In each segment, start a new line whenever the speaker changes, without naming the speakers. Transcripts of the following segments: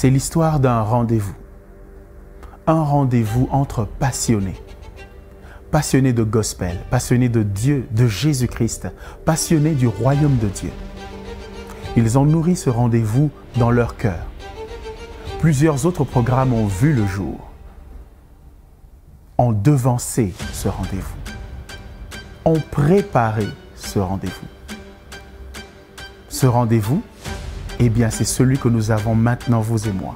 C'est l'histoire d'un rendez-vous. Un rendez-vous entre passionnés. Passionnés de gospel, passionnés de Dieu, de Jésus-Christ, passionnés du royaume de Dieu. Ils ont nourri ce rendez-vous dans leur cœur. Plusieurs autres programmes ont vu le jour, ont devancé ce rendez-vous, ont préparé ce rendez-vous. Ce rendez-vous, eh bien, c'est celui que nous avons maintenant, vous et moi.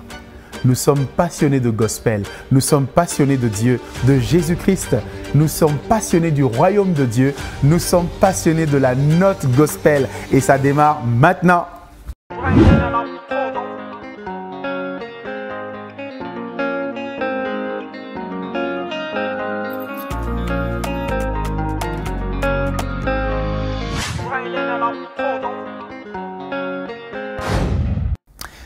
Nous sommes passionnés de gospel, nous sommes passionnés de Dieu, de Jésus-Christ. Nous sommes passionnés du royaume de Dieu, nous sommes passionnés de la note gospel et ça démarre maintenant.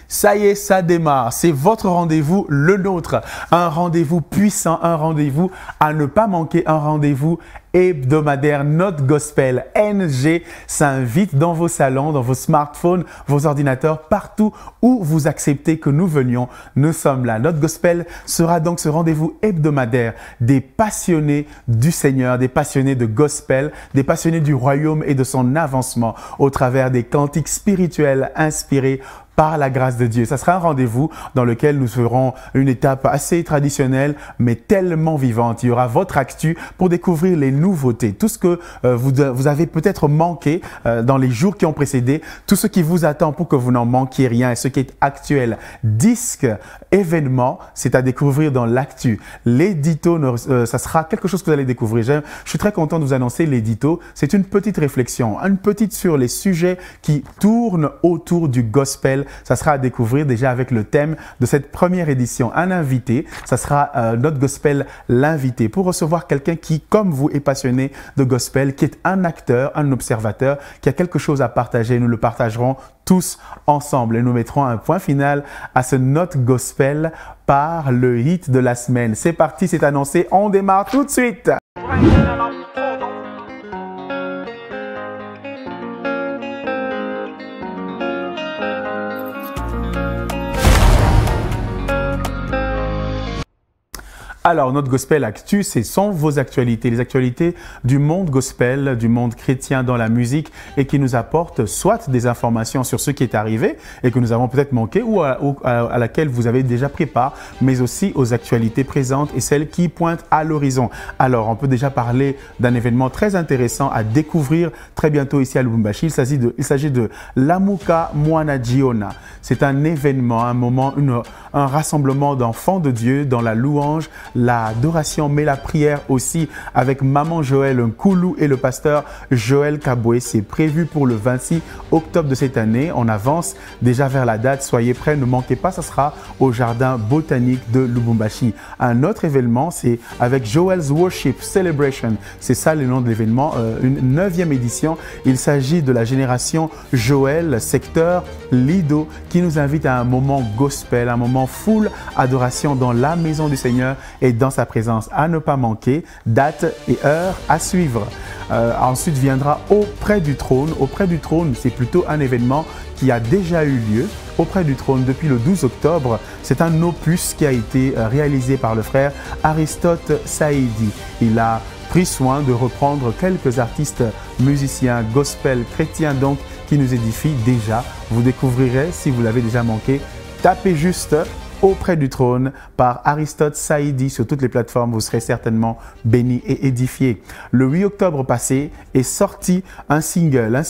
Ça y est, ça démarre. C'est votre rendez-vous, le nôtre. Un rendez-vous puissant, un rendez-vous à ne pas manquer, un rendez-vous hebdomadaire. Note Gospel NG s'invite dans vos salons, dans vos smartphones, vos ordinateurs, partout où vous acceptez que nous venions. Nous sommes là. Note Gospel sera donc ce rendez-vous hebdomadaire des passionnés du Seigneur, des passionnés de gospel, des passionnés du royaume et de son avancement au travers des cantiques spirituels inspirés par la grâce de Dieu. Ça sera un rendez-vous dans lequel nous ferons une étape assez traditionnelle, mais tellement vivante. Il y aura votre actu pour découvrir les nouveautés, tout ce que vous avez peut-être manqué dans les jours qui ont précédé, tout ce qui vous attend pour que vous n'en manquiez rien et ce qui est actuel. Disque, événement, c'est à découvrir dans l'actu. L'édito, ça sera quelque chose que vous allez découvrir. Je suis très content de vous annoncer l'édito. C'est une petite réflexion, une petite sur les sujets qui tournent autour du gospel. Ça sera à découvrir déjà avec le thème de cette première édition. Un invité, ça sera Note Gospel l'invité pour recevoir quelqu'un qui, comme vous, est passionné de gospel, qui est un acteur, un observateur, qui a quelque chose à partager. Nous le partagerons tous ensemble et nous mettrons un point final à ce Note Gospel par le hit de la semaine. C'est parti, c'est annoncé, on démarre tout de suite. Alors, notre Gospel Actu, ce sont vos actualités, les actualités du monde gospel, du monde chrétien dans la musique et qui nous apportent soit des informations sur ce qui est arrivé et que nous avons peut-être manqué ou à laquelle vous avez déjà pris part, mais aussi aux actualités présentes et celles qui pointent à l'horizon. Alors, on peut déjà parler d'un événement très intéressant à découvrir très bientôt ici à Lubumbashi. Il s'agit de Lamuka Mwana Jiona. C'est un événement, un moment, un rassemblement d'enfants de Dieu dans la louange, l'adoration, mais la prière aussi avec Maman Joël Nkoulou et le pasteur Joël Kaboué. C'est prévu pour le 26 octobre de cette année. On avance déjà vers la date. Soyez prêts, ne manquez pas. Ça sera au jardin botanique de Lubumbashi. Un autre événement, c'est avec Joel's Worship Celebration. C'est ça le nom de l'événement, une 9e édition. Il s'agit de la génération Joël, secteur Lido, qui nous invite à un moment gospel, un moment full adoration dans la maison du Seigneur et dans sa présence à ne pas manquer, date et heure à suivre. Ensuite viendra Auprès du trône. Auprès du trône, c'est plutôt un événement qui a déjà eu lieu. Auprès du trône depuis le 12 octobre, c'est un opus qui a été réalisé par le frère Aristote Saïdi. Il a pris soin de reprendre quelques artistes musiciens gospel chrétiens donc qui nous édifient déjà. Vous découvrirez, si vous l'avez déjà manqué, tapez juste Auprès du trône par Aristote Saïdi sur toutes les plateformes, vous serez certainement bénis et édifiés. Le 8 octobre passé est sorti un single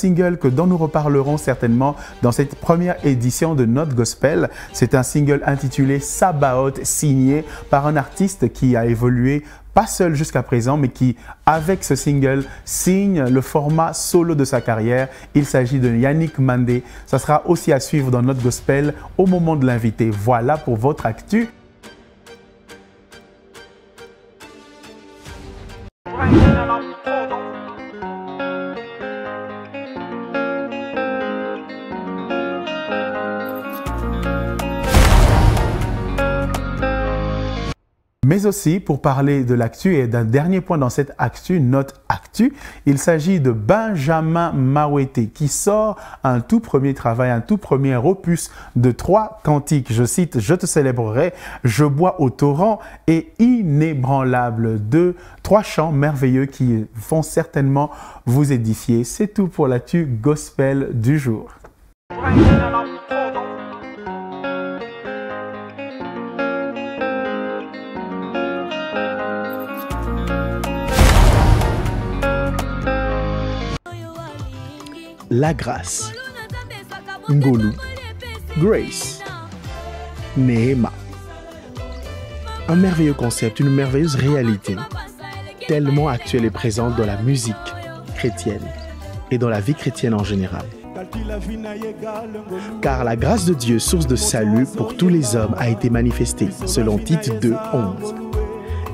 dont nous reparlerons certainement dans cette première édition de Note Gospel. C'est un single intitulé Sabaoth, signé par un artiste qui a évolué pas seul jusqu'à présent, mais qui, avec ce single, signe le format solo de sa carrière. Il s'agit de Yannick Mandé. Ça sera aussi à suivre dans Note Gospel au moment de l'invité. Voilà pour votre actu. Mais aussi, pour parler de l'actu et d'un dernier point dans cette actu, notre actu, il s'agit de Benjamin Mawete qui sort un tout premier travail, un tout premier opus de 3 cantiques. Je cite « Je te célébrerai, je bois au torrent » et « Inébranlable ». 3 chants merveilleux qui vont certainement vous édifier. C'est tout pour l'actu gospel du jour.
La grâce, Ngolu, Grace, Nehema. Un merveilleux concept, une merveilleuse réalité, tellement actuelle et présente dans la musique chrétienne et dans la vie chrétienne en général. Car la grâce de Dieu, source de salut pour tous les hommes, a été manifestée, selon Tite 2:11.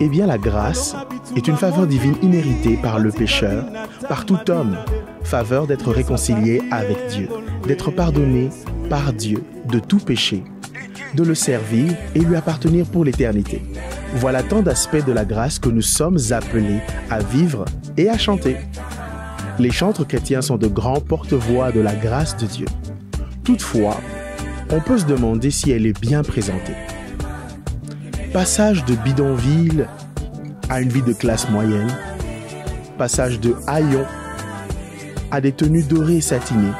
Eh bien, la grâce est une faveur divine inhéritée par le pécheur, par tout homme, faveur d'être réconcilié avec Dieu, d'être pardonné par Dieu de tout péché, de le servir et lui appartenir pour l'éternité. Voilà tant d'aspects de la grâce que nous sommes appelés à vivre et à chanter. Les chantres chrétiens sont de grands porte-voix de la grâce de Dieu. Toutefois, on peut se demander si elle est bien présentée. Passage de bidonville à une vie de classe moyenne, passage de haillons à des tenues dorées et satinées,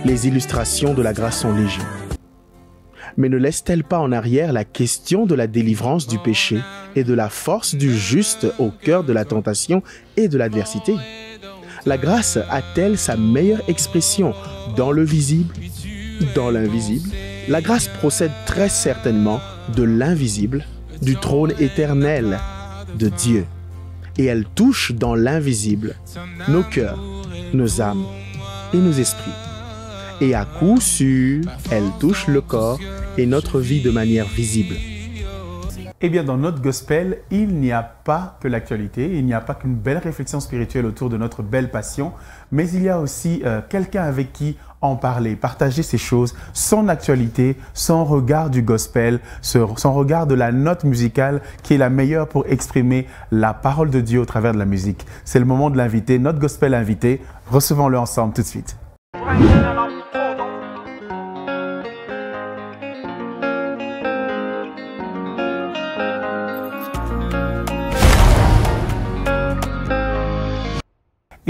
les illustrations de la grâce sont légion. Mais ne laisse-t-elle pas en arrière la question de la délivrance du péché et de la force du juste au cœur de la tentation et de l'adversité? La grâce a-t-elle sa meilleure expression dans le visible, dans l'invisible? La grâce procède très certainement de l'invisible, du trône éternel de Dieu. Et elle touche dans l'invisible nos cœurs, nos âmes et nos esprits. Et à coup sûr, elle touche le corps et notre vie de manière visible.
Eh bien, dans notre gospel, il n'y a pas que l'actualité, il n'y a pas qu'une belle réflexion spirituelle autour de notre belle passion, mais il y a aussi quelqu'un avec qui en parler, partager ces choses, son actualité, son regard du gospel, son regard de la note musicale qui est la meilleure pour exprimer la parole de Dieu au travers de la musique. C'est le moment de l'inviter, notre gospel invité. Recevons-le ensemble tout de suite.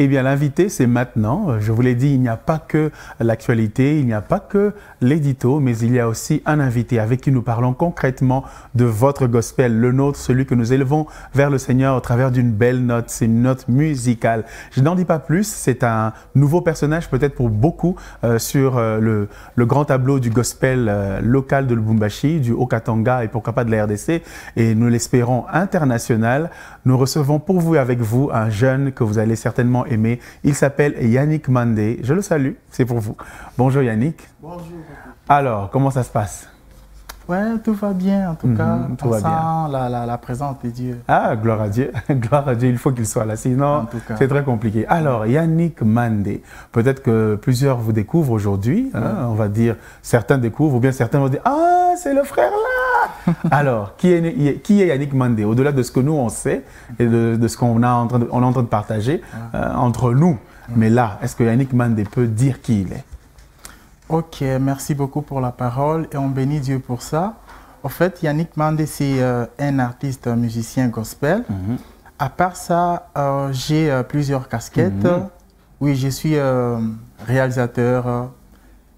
Eh bien, l'invité, c'est maintenant. Je vous l'ai dit, il n'y a pas que l'actualité, il n'y a pas que l'édito, mais il y a aussi un invité avec qui nous parlons concrètement de votre gospel, le nôtre, celui que nous élevons vers le Seigneur au travers d'une belle note. C'est une note musicale. Je n'en dis pas plus, c'est un nouveau personnage peut-être pour beaucoup sur le grand tableau du gospel local de Lubumbashi, du Haut-Katanga et pourquoi pas de la RDC. Et nous l'espérons international. Nous recevons pour vous et avec vous un jeune que vous allez certainement aimer. Il s'appelle Yannick Mandé. Je le salue, c'est pour vous. Bonjour Yannick.
Bonjour.
Alors, comment ça se passe?
Ouais, tout va bien en tout cas.
Tout va bien.
La présence de Dieu.
Ah, gloire à Dieu. Gloire à Dieu, il faut qu'il soit là. Sinon, c'est très compliqué. Alors, Yannick Mandé, peut-être que plusieurs vous découvrent aujourd'hui. Hein, on va dire, certains découvrent ou bien certains vont dire « Ah, c'est le frère là !» Alors, qui est Yannick Mandé? Au-delà de ce que nous, on sait et de ce qu'on est en train de partager entre nous. Mais là, est-ce que Yannick Mandé peut dire qui il est?
Ok, merci beaucoup pour la parole et on bénit Dieu pour ça. En fait, Yannick Mandé, c'est un artiste musicien gospel. À part ça, j'ai plusieurs casquettes. Oui, je suis réalisateur,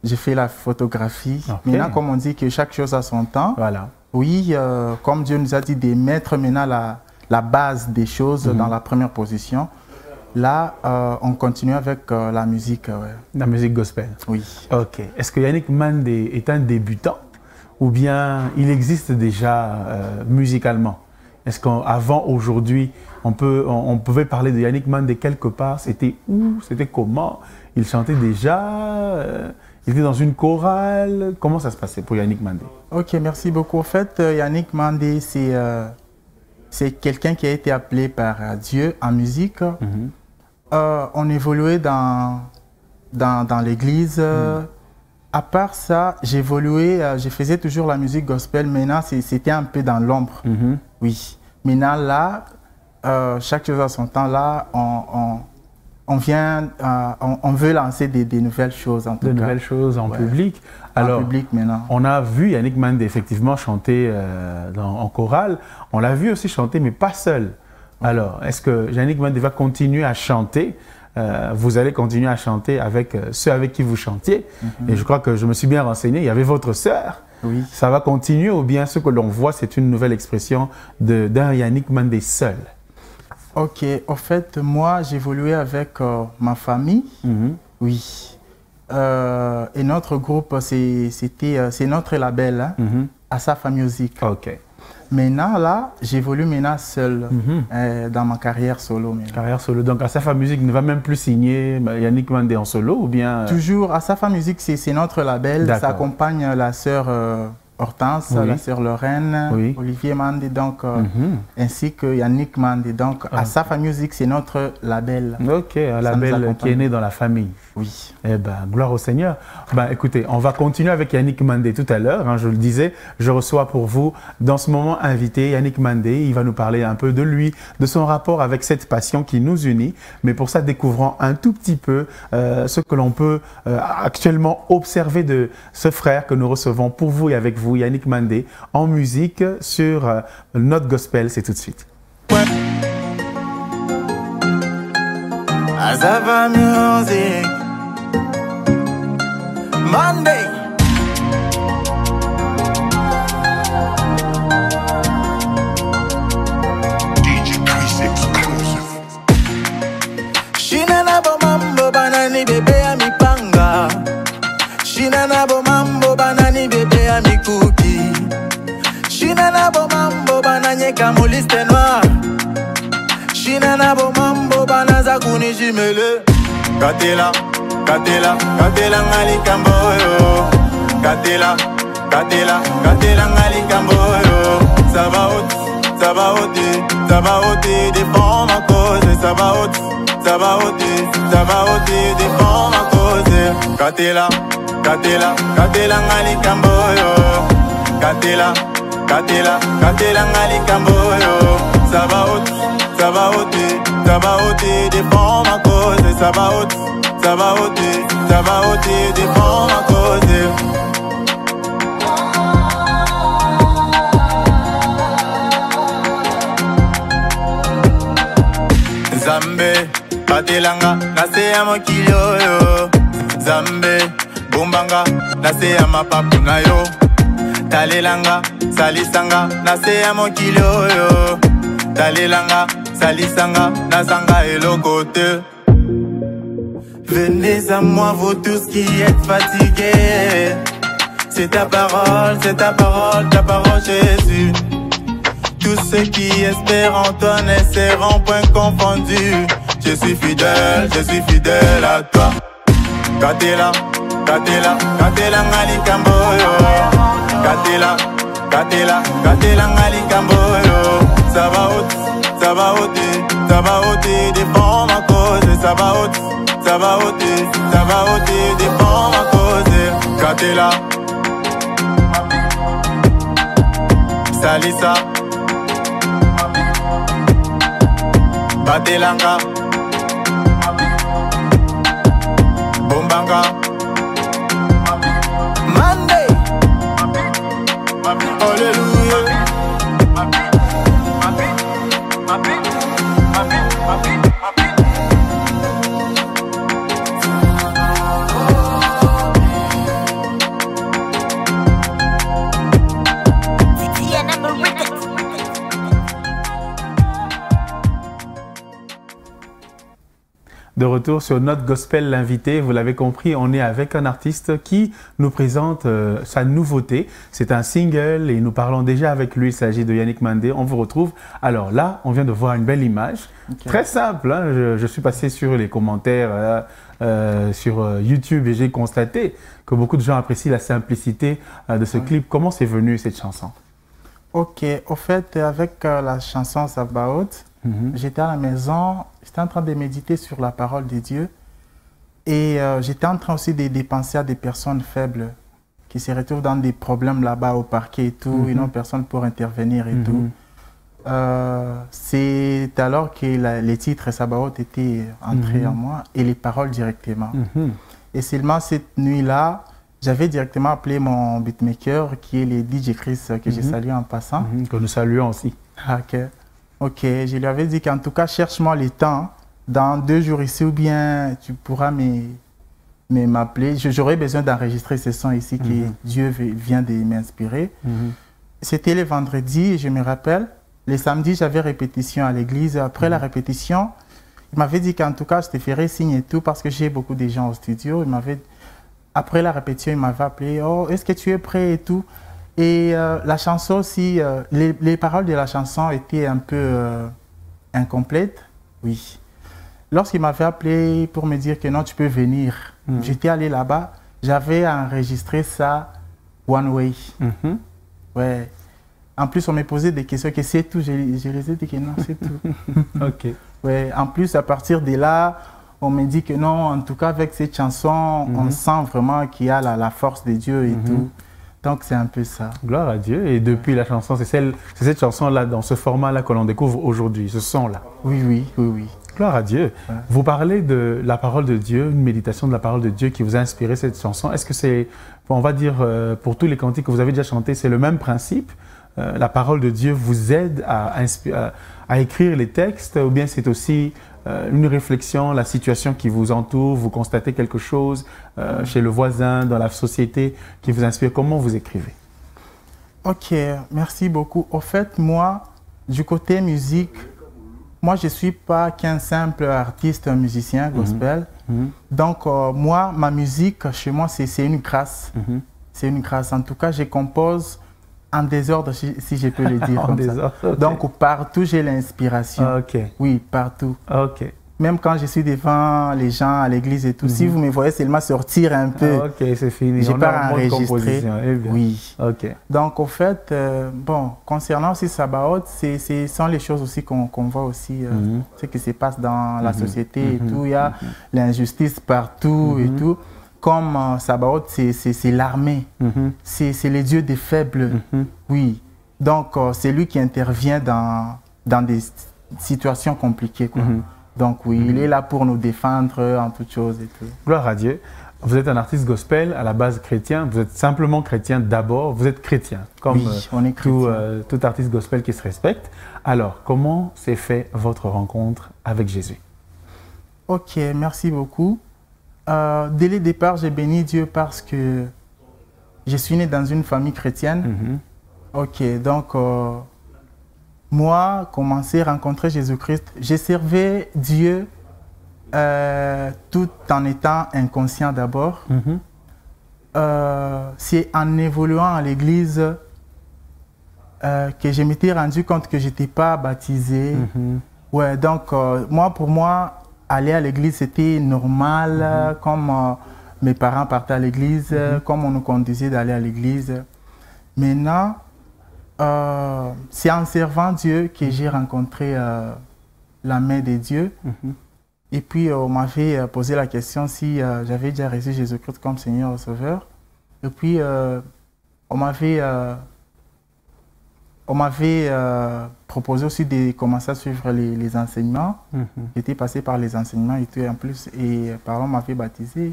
j'ai fait la photographie. Maintenant, comme on dit que chaque chose a son temps,
voilà.
Oui, comme Dieu nous a dit de mettre maintenant la base des choses dans la première position. Là, on continue avec la musique.
La musique gospel.
Oui.
Ok. Est-ce que Yannick Mandé est un débutant ou bien il existe déjà musicalement? Est-ce qu'avant, aujourd'hui, on pouvait parler de Yannick Mandé quelque part? C'était où? C'était comment? Il chantait déjà? Il était dans une chorale? Comment ça se passait pour Yannick Mandé?
Ok, merci beaucoup. En fait, Yannick Mandé, c'est quelqu'un qui a été appelé par Dieu en musique. On évoluait dans l'église À part ça, j'évoluais, je faisais toujours la musique gospel. Maintenant, c'était un peu dans l'ombre. Oui. Maintenant, là, chaque chose à son temps, là, on veut lancer des nouvelles choses en tout cas.
De nouvelles choses en public. Alors,
en public maintenant.
On a vu Yannick Mandé effectivement chanter en chorale. On l'a vu aussi chanter, mais pas seul. Alors, est-ce que Yannick Mandé va continuer à chanter? Vous allez continuer à chanter avec ceux avec qui vous chantiez. Et je crois que je me suis bien renseigné. Il y avait votre sœur.
Oui.
Ça va continuer ou bien ce que l'on voit, c'est une nouvelle expression d'un Yannick Mandé seul?
Ok, en fait, moi, j'évoluais avec ma famille. Oui. Et notre groupe, c'est notre label, hein, Asafa Music.
Ok.
Maintenant, là, j'évolue maintenant seul dans ma carrière solo.
Carrière solo. Donc, Asafa Music ne va même plus signer Yannick Mandé en solo ou bien...
Toujours, Asafa Music, c'est notre label. Ça accompagne la sœur Hortense, la sœur Lorraine, Olivier Mandé, donc, ainsi que Yannick Mandé. Donc, Asafa Music, c'est notre label.
Ok, un label qui est né dans la famille.
Oui.
Eh bien, gloire au Seigneur. Ben, écoutez, on va continuer avec Yannick Mandé tout à l'heure. Hein, je le disais, je reçois pour vous, dans ce moment, invité Yannick Mandé. Il va nous parler un peu de lui, de son rapport avec cette passion qui nous unit. Mais pour ça, découvrons un tout petit peu ce que l'on peut actuellement observer de ce frère que nous recevons pour vous et avec vous, Yannick Mandé, en musique sur Notre Gospel. C'est tout de suite.
Asafa Music Mandé. Shinana bo mambo banani bebe ya mipanga. Shinana bo mambo banani bebe ya mikuki. Shinana bo mambo bananye kamoliste noir. Shinana bo mambo banaza kuni jimele. Katela, katela, katela ngali kamboyo. Katela, katela, katela ngali kamboyo. Sabaote, sabaote, sabaote, défends ma cause. Sabaote, sabaote, sabaote, défends ma cause. Katela, katela, katela ngali kamboyo. Katela, katela, katela ngali kamboyo. Sabaote, sabaote, sabaote, défends ma cause. Sabaote, sabaote, sabaote, défends ma cause. Zambe, patelanga, nase ya mokili oyo. Zambe, bombanga, nase ya mapapu na yo. Talelanga, salisanga, nase ya mokili oyo. Talelanga, salisanga, nasanga eloko te. Venez à moi, vous tous qui êtes fatigués. C'est ta parole, ta parole Jésus. Tous ceux qui espèrent en toi ne seront point confondus. Je suis fidèle à toi. Katela, katela, katela ngali kamboyo. Katela, katela, katela ngali kamboyo. Sabaote, sabaote, sabaote, défends ma cause. Sabaote, sabaote, sabaote, défends ma cause. Katela, salisa, patelanga, bombanga, Mandé. Alléluia.
De retour sur Notre Gospel, l'invité, vous l'avez compris, on est avec un artiste qui nous présente sa nouveauté. C'est un single et nous parlons déjà avec lui, il s'agit de Yannick Mandé. On vous retrouve. Alors là, on vient de voir une belle image, très simple. Hein, je suis passé sur les commentaires sur YouTube et j'ai constaté que beaucoup de gens apprécient la simplicité de ce clip. Comment c'est venu cette chanson?
Ok, au fait, avec la chanson Sabaoth, j'étais à la maison, j'étais en train de méditer sur la parole de Dieu. Et j'étais en train aussi de penser à des personnes faibles qui se retrouvent dans des problèmes là-bas au parquet et tout, et non personne pour intervenir et tout. C'est alors que les titres Sabaoth étaient entrés en moi et les paroles directement. Et seulement cette nuit-là, j'avais directement appelé mon beatmaker qui est le DJ Chris que j'ai salué en passant.
Que nous saluons aussi.
Ok, je lui avais dit qu'en tout cas, cherche-moi le temps. Dans 2 jours ici ou bien tu pourras m'appeler. J'aurais besoin d'enregistrer ce son ici que Dieu vient de m'inspirer. C'était le vendredi, je me rappelle. Le samedi, j'avais répétition à l'église. Après la répétition, il m'avait dit qu'en tout cas, je te ferai signe et tout parce que j'ai beaucoup de gens au studio. Après la répétition, il m'avait appelé. Oh, est-ce que tu es prêt et tout? Et la chanson aussi, les paroles de la chanson étaient un peu incomplètes. Oui. Lorsqu'il m'avait appelé pour me dire que non, tu peux venir, j'étais allé là-bas. J'avais enregistré ça one way. Ouais. En plus, on me posait des questions que c'est tout. Je les ai dit que non, c'est tout.
Ok.
Ouais. En plus, à partir de là, on me dit que non, en tout cas, avec cette chanson, on sent vraiment qu'il y a la force de Dieu et tout. Donc, c'est un peu ça.
Gloire à Dieu. Et depuis la chanson, c'est cette chanson-là, dans ce format-là que l'on découvre aujourd'hui, ce son-là.
Oui.
Gloire à Dieu. Ouais. Vous parlez de la parole de Dieu, une méditation de la parole de Dieu qui vous a inspiré cette chanson. Est-ce que c'est, on va dire, pour tous les cantiques que vous avez déjà chantés, c'est le même principe? La parole de Dieu vous aide à écrire les textes, ou bien c'est aussi une réflexion, la situation qui vous entoure, vous constatez quelque chose chez le voisin, dans la société, qui vous inspire? Comment vous écrivez?
Ok, merci beaucoup. Au fait, moi, du côté musique, moi, je ne suis pas qu'un simple artiste, musicien, gospel. Donc, moi, ma musique, chez moi, c'est une grâce. C'est une grâce. En tout cas, je compose en désordre, si je peux le dire comme ça. Okay. Donc, partout, j'ai l'inspiration. Oui, partout. Même quand je suis devant les gens à l'église et tout, si vous me voyez seulement sortir un peu,
c'est fini.
J'ai pas enregistré.
Oui.
Donc, au fait, bon, concernant aussi Sabaoth, ce sont les choses aussi qu'on voit aussi, ce qui se passe dans la société et tout. Il y a l'injustice partout et tout. Comme Sabaoth, c'est l'armée, c'est le Dieu des faibles, oui. Donc, c'est lui qui intervient dans des situations compliquées, quoi. Donc, oui, il est là pour nous défendre en toutes choses et tout.
Gloire à Dieu. Vous êtes un artiste gospel, à la base chrétien. Vous êtes simplement chrétien d'abord. Vous êtes chrétien, comme
on est
tout artiste gospel qui se respecte. Alors, comment s'est fait votre rencontre avec Jésus?
Ok, merci beaucoup. Dès le départ, j'ai béni Dieu parce que je suis né dans une famille chrétienne. Ok, donc moi, commencer à rencontrer Jésus-Christ, j'ai servi Dieu tout en étant inconscient d'abord. C'est en évoluant à l'église que je m'étais rendu compte que je n'étais pas baptisé. Ouais, donc moi, pour moi, aller à l'église, c'était normal, comme mes parents partaient à l'église, comme on nous conduisait d'aller à l'église. Maintenant, c'est en servant Dieu que j'ai rencontré la main de Dieu. Et puis, on m'avait posé la question si j'avais déjà reçu Jésus-Christ comme Seigneur et Sauveur. Et puis, on m'avait proposé aussi de commencer à suivre les enseignements. J'étais passé par les enseignements et tout, en plus, et par là, on m'avait baptisé.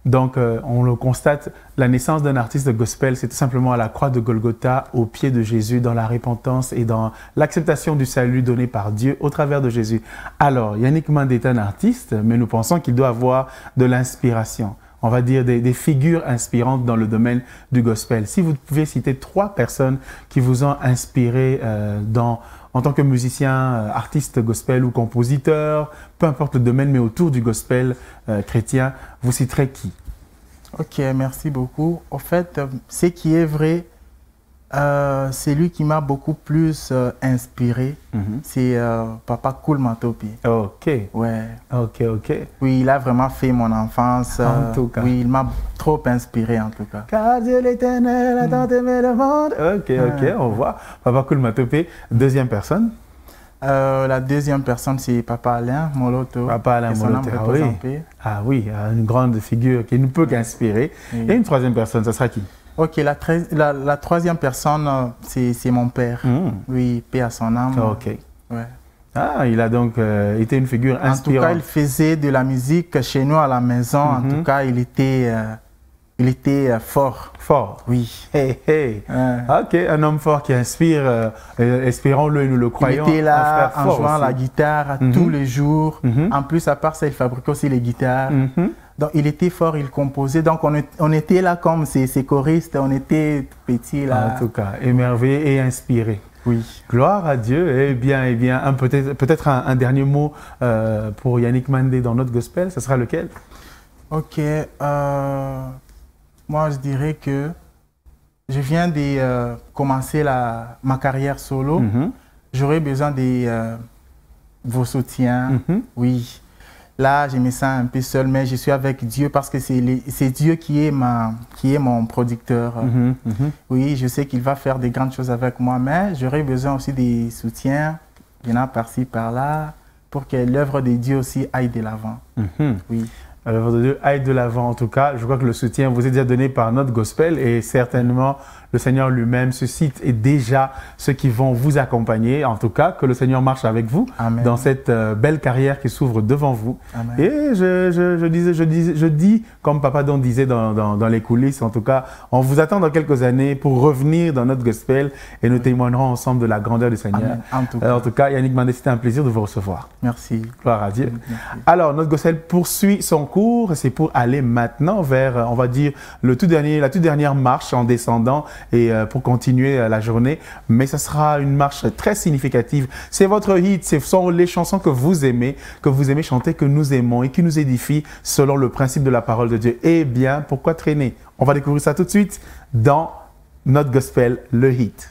Donc, on le constate, la naissance d'un artiste de gospel, c'est tout simplement à la croix de Golgotha, au pied de Jésus, dans la repentance et dans l'acceptation du salut donné par Dieu au travers de Jésus. Alors, Yannick Mandé est un artiste, mais nous pensons qu'il doit avoir de l'inspiration. On va dire des figures inspirantes dans le domaine du gospel. Si vous pouvez citer 3 personnes qui vous ont inspiré en tant que musicien, artiste gospel ou compositeur, peu importe le domaine, mais autour du gospel chrétien, vous citerez qui?
Ok, merci beaucoup. En fait, ce qui est vrai, c'est lui qui m'a beaucoup plus inspiré. C'est Papa Cool Matopi.
Ok.
Ouais.
Ok.
Oui, il a vraiment fait mon enfance.
En tout cas.
Oui, il m'a trop inspiré en tout cas.
Car Dieu l'Éternel a tant aimé le monde. Ok, on voit. Papa Cool Matopi. Deuxième personne?
La deuxième personne, c'est Papa Alain Moloto.
Papa Alain Moloto, ah oui. Ah oui, une grande figure qui ne peut qu'inspirer. Oui. Et une troisième personne, ça sera qui?
Ok, la troisième personne, c'est mon père. Oui, paix à son âme.
Ok.
Ouais.
Ah, il a donc été une figure inspirante.
En tout cas, il faisait de la musique chez nous à la maison. En tout cas, il était fort.
Fort?
Oui.
Hey, hey. Ok, un homme fort qui inspire, espérons-le et nous le croyons.
Il était là en jouant la guitare tous les jours. En plus, à part ça, il fabriquait aussi les guitares. Donc, il était fort, il composait. Donc, on était là comme ses choristes, on était petits là.
En tout cas, émerveillés et inspirés.
Oui.
Gloire à Dieu. Eh bien, peut-être un dernier mot pour Yannick Mandé dans notre gospel. Ce sera lequel?
Ok. Moi, je dirais que je viens de commencer ma carrière solo. J'aurais besoin de vos soutiens. Oui. Là, je me sens un peu seul, mais je suis avec Dieu parce que c'est Dieu qui est mon producteur. Oui, je sais qu'il va faire des grandes choses avec moi, mais j'aurais besoin aussi des soutiens, venant par-ci, par-là, pour que l'œuvre de Dieu aussi aille de l'avant. Oui.
L'œuvre de Dieu aille de l'avant, en tout cas. Je crois que le soutien vous est déjà donné par notre gospel et certainement le Seigneur lui-même suscite et déjà ceux qui vont vous accompagner. En tout cas, que le Seigneur marche avec vous. Amen. Dans cette belle carrière qui s'ouvre devant vous. Amen. Et je dis, comme Papa Don disait dans les coulisses, en tout cas, on vous attend dans quelques années pour revenir dans notre gospel et nous témoignerons ensemble de la grandeur du Seigneur. En tout cas, Yannick Mandé, c'était un plaisir de vous recevoir.
Merci.
Gloire à Dieu.
Merci.
Alors, notre gospel poursuit son cours. C'est pour aller maintenant vers, on va dire, la toute dernière marche en descendant et pour continuer la journée. Mais ce sera une marche très significative. C'est votre hit, ce sont les chansons que vous aimez chanter, que nous aimons et qui nous édifient selon le principe de la parole de Dieu. Eh bien, pourquoi traîner? On va découvrir ça tout de suite dans notre gospel, le hit.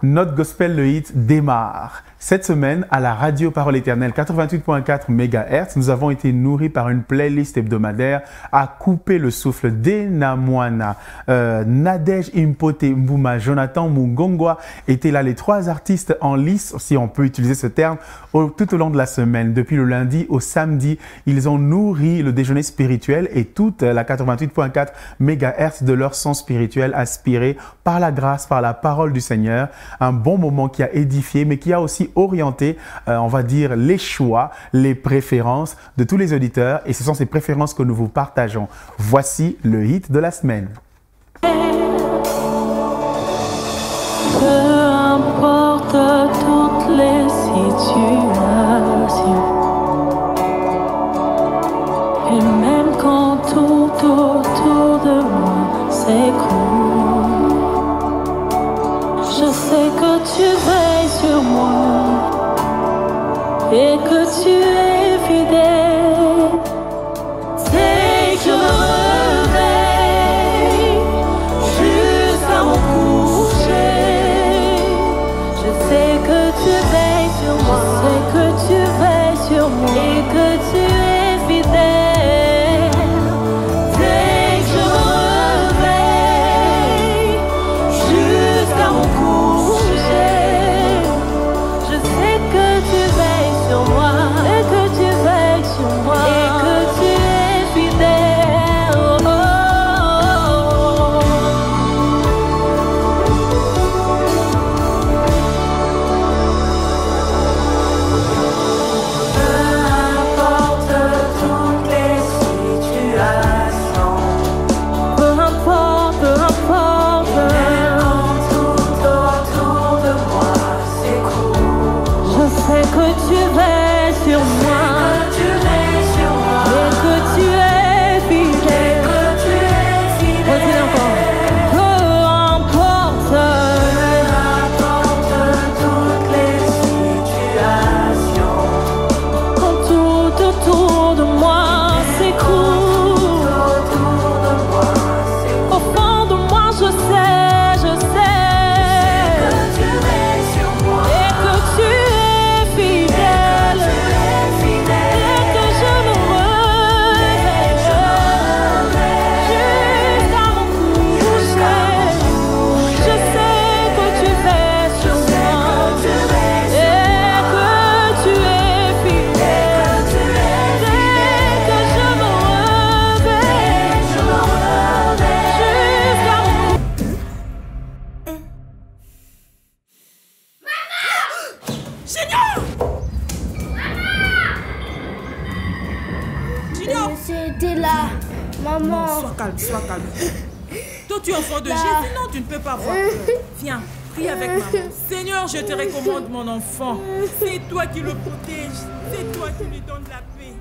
Notre gospel, le hit, démarre. Cette semaine, à la radio Parole Éternelle 88.4 MHz, nous avons été nourris par une playlist hebdomadaire à couper le souffle d'Enamwana, Nadej Impote Mbouma, Jonathan Mungongwa étaient là les trois artistes en lice, si on peut utiliser ce terme, tout au long de la semaine. Depuis le lundi au samedi, ils ont nourri le déjeuner spirituel et toute la 88.4 MHz de leur son spirituel aspiré par la grâce, par la parole du Seigneur. Un bon moment qui a édifié, mais qui a aussi orienté, on va dire, les choix, les préférences de tous les auditeurs. Et ce sont ces préférences que nous vous partageons. Voici le hit de la semaine.
Peu importe toutes les situations, et même quand tout autour de moi s'écroule, je sais que tu veilles sur moi et que tu es fidèle. C'est que je me réveille jusqu'à mon coucher. Je sais que tu veilles sur moi, je sais que tu veilles sur moi et que tu es fidèle. C'est que je me réveille jusqu'à mon coucher. Je sais que tu veilles sur moi et que tu veilles sur moi et que tu es fidèle. Oh, oh, oh.
j'étais là. Maman.
Non, sois calme, sois calme. Toi, tu es enfant de Jésus, non, tu ne peux pas avoir peur. Viens, prie avec maman. Seigneur, je te recommande mon enfant. C'est toi qui le protèges. C'est toi qui lui donnes la paix.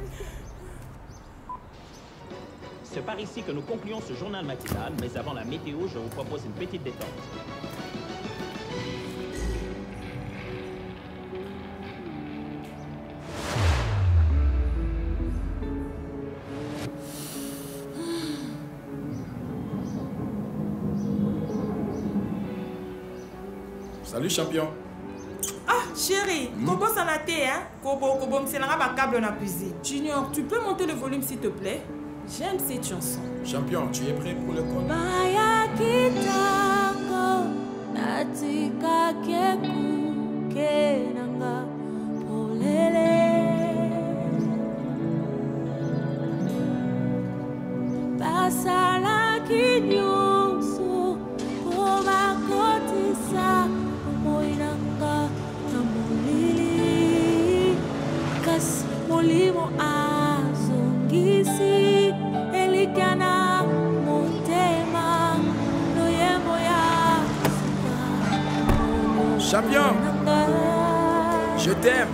C'est par ici que nous concluons ce journal matinal, mais avant la météo, je vous propose une petite détente.
Salut champion.
Ah, chérie, Kobo s'en a été, hein? Kobo, c'est un câble dans la cuisine. Junior, tu peux monter le volume s'il te plaît? J'aime cette chanson.
Champion, tu es prêt pour le code?
Maya kitango natika keku kenanga polele basala kinyuso komakotisa moinanga na molili kas molimo azongisi Elikana motema noyemo ya
champion, je t'aime.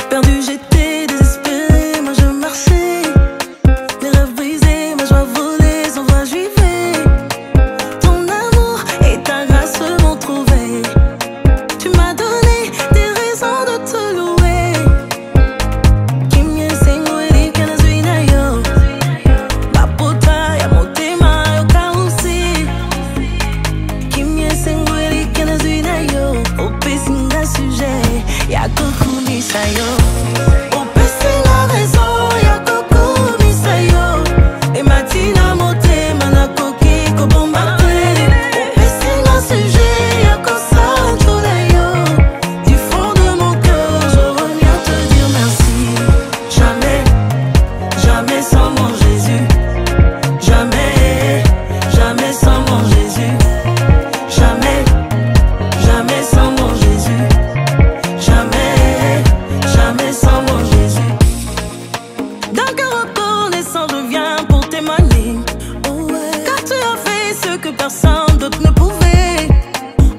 Perdu, j'étais désespérée, moi je marchais. Les rêves brisés, ma joie volée, sans voix je vivais. Ton amour et ta grâce m'ont trouvé. Tu m'as donné des raisons de te louer. Kimye sengweli kanazwina yo. Bapota ya motema yo kausi. Kimye sengweli kanazwina yo. Opesinga sujet ya kukumisa yo. Personne d'autre ne pouvait.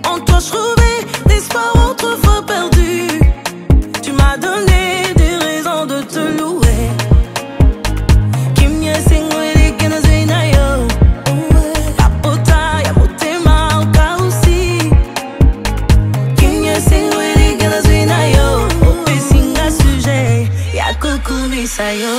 En toi je trouvais l'espoir autrefois perdu. Tu m'as donné des raisons de te louer. Kimye sengweli kenazwina yo. Apota ya motema ukausi. Kimye sengweli kenazwina yo. Opesinga sujet ya kukumisa yo.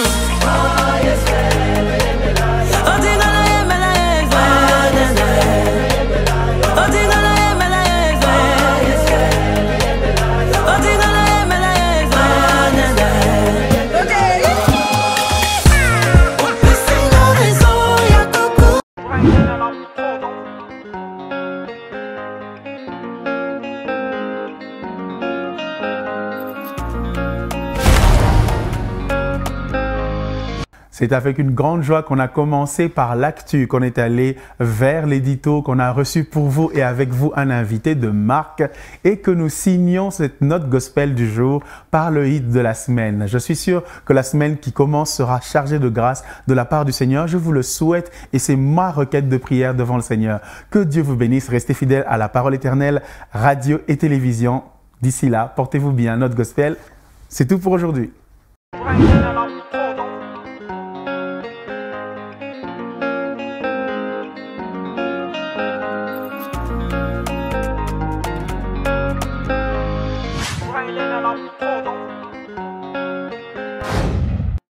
C'est avec une grande joie qu'on a commencé par l'actu, qu'on est allé vers l'édito, qu'on a reçu pour vous et avec vous un invité de marque et que nous signons cette note gospel du jour par le hit de la semaine. Je suis sûr que la semaine qui commence sera chargée de grâce de la part du Seigneur. Je vous le souhaite et c'est ma requête de prière devant le Seigneur. Que Dieu vous bénisse. Restez fidèles à la parole éternelle, radio et télévision. D'ici là, portez-vous bien. Note gospel, c'est tout pour aujourd'hui.